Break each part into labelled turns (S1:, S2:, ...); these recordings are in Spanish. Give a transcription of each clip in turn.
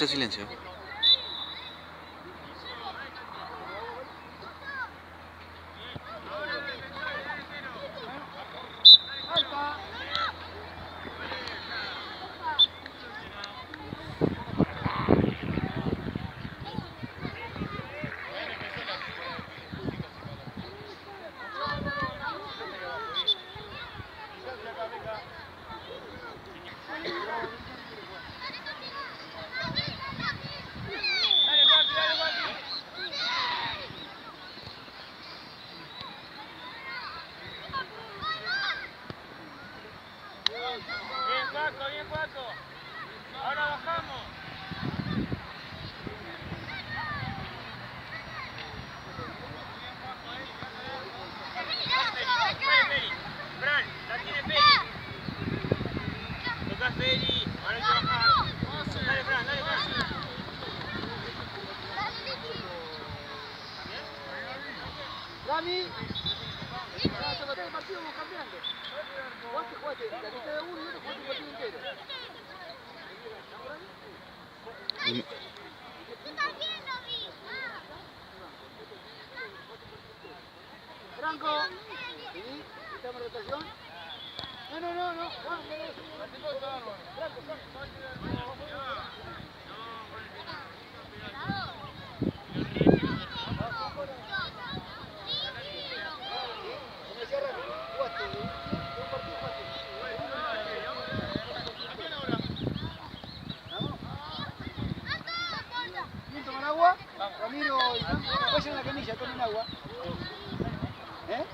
S1: Silencio.
S2: Bien, Paco. Ahora bajamos. Fran, la tiene Peri. Toca Peri. Ahora hay que bajar. Dale, Fran, dale, Fran.
S3: Rami, el partido vamos cambiando. Jugaste, la que te da uno y otro jugaste un partido entero. Franco, ¿sí? ¿Estamos en rotación? No. Ramiro y Franco, vayan a la canilla, tomen agua. ¿Eh?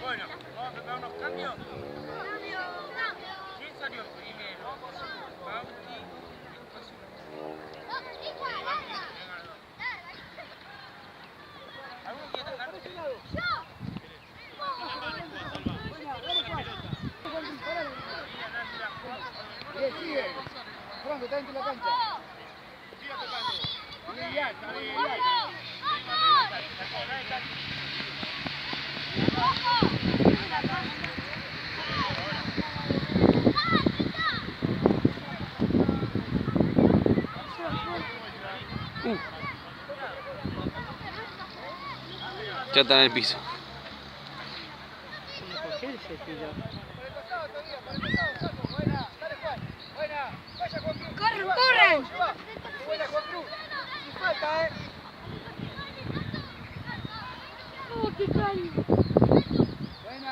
S2: Bueno, vamos a preparar unos cambios. ¿Quién salió primero? Bauti. ¿Alguno quiere atajar?
S3: Sigue. Franco, está dentro de la cancha.
S2: Siga tocando.
S3: Bien.
S1: Ya está en el piso.
S4: ¿Por qué se tiró?
S3: ¡Corren! Buena, Juan Cruz. Sin falta,
S4: ¡Oh, qué calma!
S3: Buena.